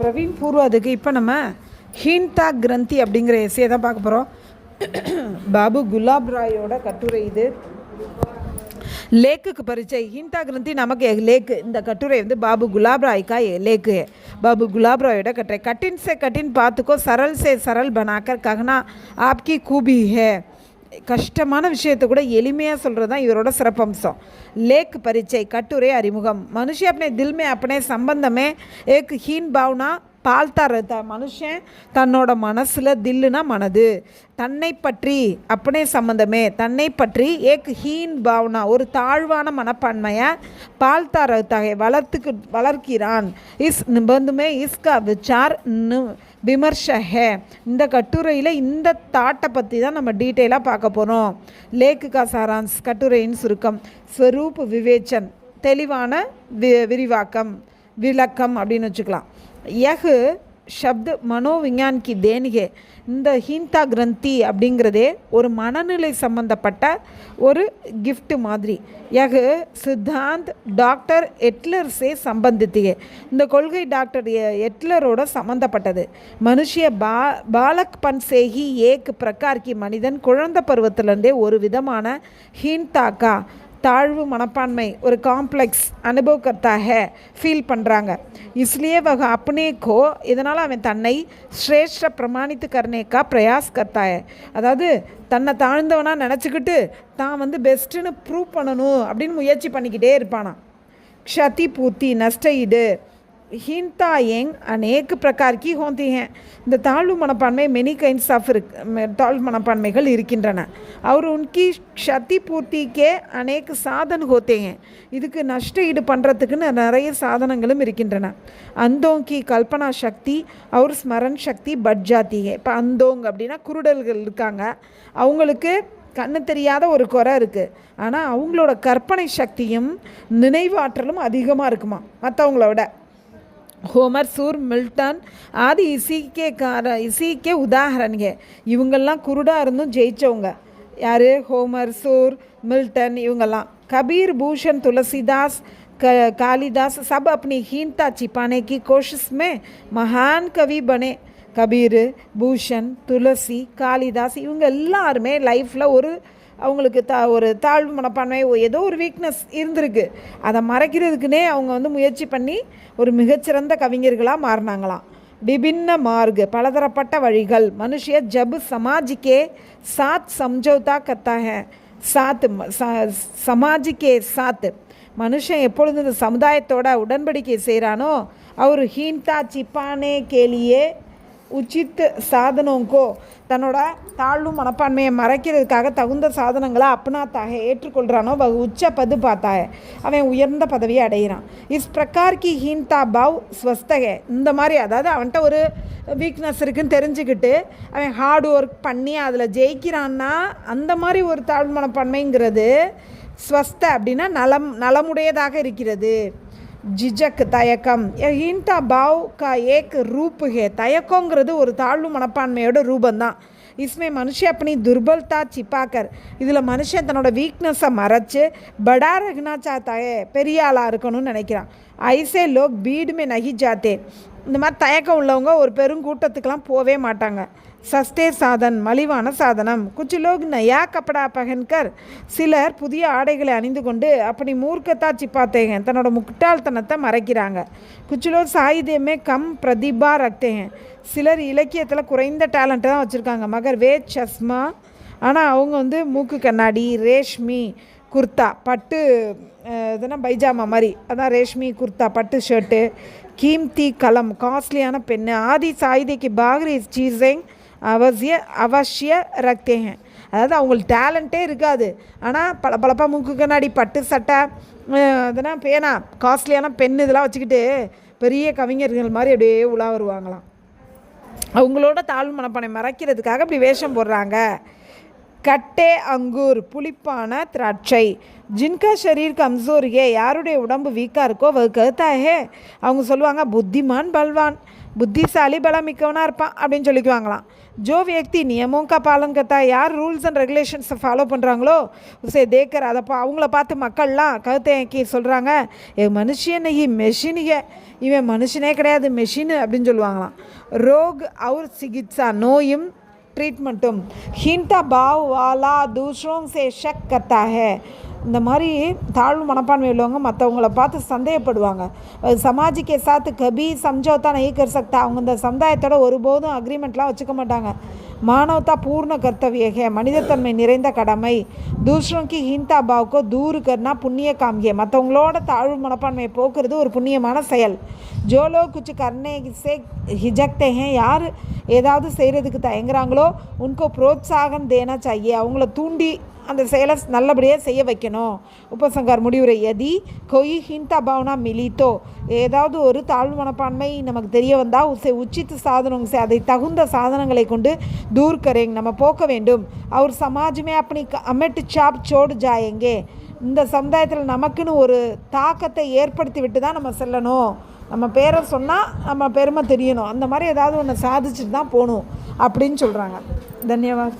பிரவீன் பூர்வா. அதுக்கு இப்போ நம்ம ஹீன்தா கிரந்தி அப்படிங்கிற எஸ்ஸே தான் பார்க்க போகிறோம். பாபு குலாப் ராயோட கட்டுரை இது. लेक परिचय हिंता ग्रंथि नमक लेक कटुरे बाबू गुलाब राय का लेक है. बाबू गुलाब राय कटुरे कठिन से कठिन बात को सरल से सरल बनाकर कहना आपकी खूबी है. கஷ்டமான விஷயத்தை கூட எளிமையாக சொல்கிறது தான் இவரோட சிறப்பம்சம். लेक परिचय कटुरे அறிமுகம். मनुष्य अपने दिल में अपने संबंध में एक हीन भावना पालता रहता है. மனுஷன் தன்னோட மனசில் தில்லுனா மனது தன்னை பற்றி अपने संबंध में தன்னை பற்றி एक हीन भावना ஒரு தாழ்வான மனப்பான்மையை पालता रहता है வளர்க்கிறான். इस निबंध में इसका विचार விமர்ச है. இந்த கட்டுரையில் இந்த தாட்டை பற்றி தான் நம்ம டீட்டெயிலாக பார்க்க போகிறோம். லேக்கு கா சாரான்ஸ் கட்டுரையின் சுருக்கம். ஸ்வரூப் விவேச்சன் தெளிவான விரிவாக்கம் விளக்கம் அப்படின்னு வச்சுக்கலாம். யஹ் शब्द मनोविज्ञान की देन है. இந்த ஹீன்தா கிரந்தி அப்படிங்கிறதே ஒரு மனநிலை சம்பந்தப்பட்ட ஒரு கிஃப்ட் மாதிரி. யஹ் சித்தாந்த் டாக்டர் எட்லர் சே சம்பந்தித்து है. இந்த கொள்கை டாக்டர் எட்லரோட சம்பந்தப்பட்டது. மனுஷிய பாலக்பன் से ही एक प्रकार की மனிதன் குழந்தை பருவத்திலேருந்தே ஒரு விதமான ஹீன்தாக்கா தாழ்வு மனப்பான்மை ஒரு காம்ப்ளெக்ஸ் அனுபவ கர்த்தா ஹே ஃபீல் பண்ணுறாங்க. इसलिए वह अपने को இதனால் அவன் தன்னை ஸ்ரேஷ்ட பிரமாணித்து கர்னேக்கா பிரயாஸ் கர்த்தா ஹே. அதாவது தன்னை தாழ்ந்தவனாக நினச்சிக்கிட்டு தான் பெஸ்ட்டுன்னு ப்ரூவ் பண்ணணும் அப்படின்னு முயற்சி பண்ணிக்கிட்டே இருப்பானா. க்ஷதி பூர்த்தி நஷ்டஈடு. हीनता यंग अनेक प्रकार की होती हैं. இந்த தாழ்வு மனப்பான்மை மெனி கைண்ட்ஸ் ஆஃப் தாழ்வு மனப்பான்மைகள் இருக்கின்றன. और उनकी क्षति पूर्ति के अनेक साधन होते हैं. இதுக்கு நஷ்ட ஈடு பண்ணுறதுக்குன்னு நிறைய சாதனங்களும் இருக்கின்றன. அந்தோங் கி கல்பனா சக்தி और स्मरण शक्ति बढ़ जाती है. இப்போ அந்தோங் அப்படின்னா குருடர்கள் இருக்காங்க, அவங்களுக்கு கண்ணு தெரியாத ஒரு குறை இருக்குது, ஆனால் அவங்களோட கற்பனை சக்தியும் நினைவாற்றலும் அதிகமாக இருக்குமா மற்றவங்களோட. होमर सूर मिल्टन आदि इसी के उदाहरण है. இவங்கெல்லாம் குருடாக இருந்தும் ஜெயிச்சவங்க. யார்? ஹோமர், சூர், மில்டன் இவங்கெல்லாம். कबीर भूषण तुलसीदास कालिदास सब अपनी हीनता छिपाने की कोशिश में महान कवि बने. கபீர், பூஷன், துளசி, காளிதாஸ் இவங்க எல்லாருமே லைஃப்பில் அவங்களுக்கு ஒரு தாழ்வு மனப்பான்மை ஏதோ ஒரு வீக்னஸ் இருந்திருக்கு. அதை மறைக்கிறதுக்குன்னே அவங்க முயற்சி பண்ணி ஒரு மிகச்சிறந்த கவிஞர்களாக மாறினாங்களாம். விபின்ன மார்க் பலதரப்பட்ட வழிகள். மனுஷிய ஜப் சமாஜிக்கே சாத் சம்ஜௌதா கத்தா ஹே. சாத் சமாஜிக்கே சாத் மனுஷன் எப்பொழுது இந்த சமுதாயத்தோட உடன்படிக்கை செய்கிறானோ அவர் ஹீன்தா சிப்பானே கேலியே உச்சித் சாதனோங்கோ தன்னோட தாழ்வு மனப்பான்மையை மறைக்கிறதுக்காக தகுந்த சாதனங்களை அப்னாத்தாக ஏற்றுக்கொள்கிறானோ உச்ச பது பார்த்தாய அவன் உயர்ந்த பதவியை அடைகிறான். இஸ் பிரகார் கி ஹீன்தா பாவ் ஸ்வஸ்தகே. இந்த மாதிரி அதாவது அவன்கிட்ட ஒரு வீக்னஸ் இருக்குன்னு தெரிஞ்சுக்கிட்டு அவன் ஹார்ட் ஒர்க் பண்ணி அதில் ஜெயிக்கிறான்னா அந்த மாதிரி ஒரு தாழ்வு மனப்பான்மைங்கிறது ஸ்வஸ்த அப்படின்னா நலமுடையதாக இருக்கிறது. ஜிஜக் தயக்கம் ஹீன்தா பாவ் கா ஏக் ரூப் ஹே. தயக்கங்கிறது ஒரு தாழ்வு மனப்பான்மையோட ரூபந்தான். इसमें மனுஷ अपनी दुर्बलता छिपाकर இதில் மனுஷன் தன்னோட வீக்னஸை மறைச்சு படா ரஹ்னா சாத்தா ஹே பெரிய ஆளாக இருக்கணும்னு நினைக்கிறான். ஐசே லோக் பீடு மே நஹி ஜாத்தே. இந்த மாதிரி தயக்கம் உள்ளவங்க ஒரு பெருங்கூட்டத்துக்கெலாம் போவே மாட்டாங்க. சஸ்தே சாதன் மலிவான சாதனம். குச் லோக் நயா கப்படா பகன்கர் சிலர் புதிய ஆடைகளை அணிந்து கொண்டு அப்படி மூர்க்கத்தா சிப்பாத்தேங்க தன்னோட முட்டாள்தனத்தை மறைக்கிறாங்க. குச் லோக் சாகித்யமே கம் பிரதிபா ரக்தேங்க சிலர் இலக்கியத்தில் குறைந்த டேலண்ட்டு தான் வச்சுருக்காங்க. மகர் வேத் சஸ்மா ஆனால் அவங்க மூக்கு கண்ணாடி, ரேஷ்மி குர்த்தா பட்டு இதெல்லாம் பைஜாமா மாதிரி அதான் ரேஷ்மி குர்த்தா பட்டு ஷர்ட்டு, கீம்தி கலம் காஸ்ட்லியான பெண்ணு ஆதி சாகித்யக்கு பாகரி சீஸேங் அவசிய ரக்தே ஹே. அதாவது அவங்களுக்கு டேலண்ட்டே இருக்காது, ஆனால் பளபளப்பா மூக்கு கண்ணாடி பட்டு சட்டை இதெல்லாம் பேனா காஸ்ட்லியான பெண் இதெல்லாம் வச்சுக்கிட்டு பெரிய கவிஞர்கள் மாதிரி அப்படியே உலா வருவாங்களாம். அவங்களோட தாழ்வு மனப்பானை மறைக்கிறதுக்காக அப்படி வேஷம் போடுறாங்க. கட்டே அங்கூர் புளிப்பான திராட்சை. ஜின்கா ஷரீர் கம்சோர் ஹே, யாருடைய உடம்பு வீக்காக இருக்கோ வ கஹ்தா ஹே, அவங்க சொல்லுவாங்க புத்திமான் பல்வான், புத்திசாலி பலமிக்கவனாக இருப்பான் அப்படின்னு சொல்லிக்குவாங்களாம். ஜோ வியக்தி நியமோं का पालन करता है, யார் ரூல்ஸ் அண்ட் ரெகுலேஷன்ஸை ஃபாலோ பண்ணுறாங்களோ உசே தேக்கர் அதை அவங்கள பார்த்து மக்கள்லாம் கஹ்தே சொல்கிறாங்க ஏ மனுஷன் நஹி மெஷின் ஹே, இவன் மனுஷனே கிடையாது மெஷின் அப்படின்னு சொல்லுவாங்களாம். ரோக் அவர் சிகிச்சா, நோயும் ட்ரீட்மெண்ட்டும். ஹீன்தா பாவ் வாலா தூசரோं से शक करता है, இந்த மாதிரி தாழ்வு மனப்பான்மை உள்ளவங்க மற்றவங்கள பார்த்து சந்தேகப்படுவாங்க. சமாஜிக்கு சாத்து கபி சம்ஜோத்தா நஹி கர் சக்தா, அவங்க இந்த சமுதாயத்தோட ஒருபோதும் அக்ரிமெண்ட்லாம் வச்சுக்க மாட்டாங்க. மானவத்தா பூர்ண கர்த்தவிய ஹே, மனிதத்தன்மை நிறைந்த கடமை. தூசரோங்கி ஹீன்தா பாவ்கோ தூர் கர்னா புண்ணிய காம்கே, மற்றவங்களோட தாழ்வு மனப்பான்மையை போக்குறது ஒரு புண்ணியமான செயல். ஜோலோ குச்சு கர்னே சே ஹிஜக்தே ஹே, யார் ஏதாவது செய்கிறதுக்கு தயங்குறாங்களோ உनको प्रोत्साहन देना चाहिए, அவங்கள தூண்டி அந்த செயலை நல்லபடியாக செய்ய வைக்கணும். உபசங்கார் முடிவுரை. யதி கொய் ஹிந்தா பாவனா மிலித்தோ, ஏதாவது ஒரு தாழ்வு மனப்பான்மை நமக்கு தெரிய வந்தால் உசை உச்சித்து சாதனங்க சே, அதை தகுந்த சாதனங்களை கொண்டு தூர் கரேங்க, நம்ம போக்க வேண்டும். அவர் சமாஜமே அப்படி அமெட்டு சாப் சோடு ஜாயங்கே, இந்த சமுதாயத்தில் நமக்குன்னு ஒரு தாக்கத்தை ஏற்படுத்தி விட்டு தான் நம்ம செல்லணும். நம்ம பேரை சொன்னால் நம்ம பெருமை தெரியணும், அந்த மாதிரி ஏதாவது ஒன்று சாதிச்சுட்டு தான் போகணும் அப்படின்னு சொல்கிறாங்க. தன்யவாத்.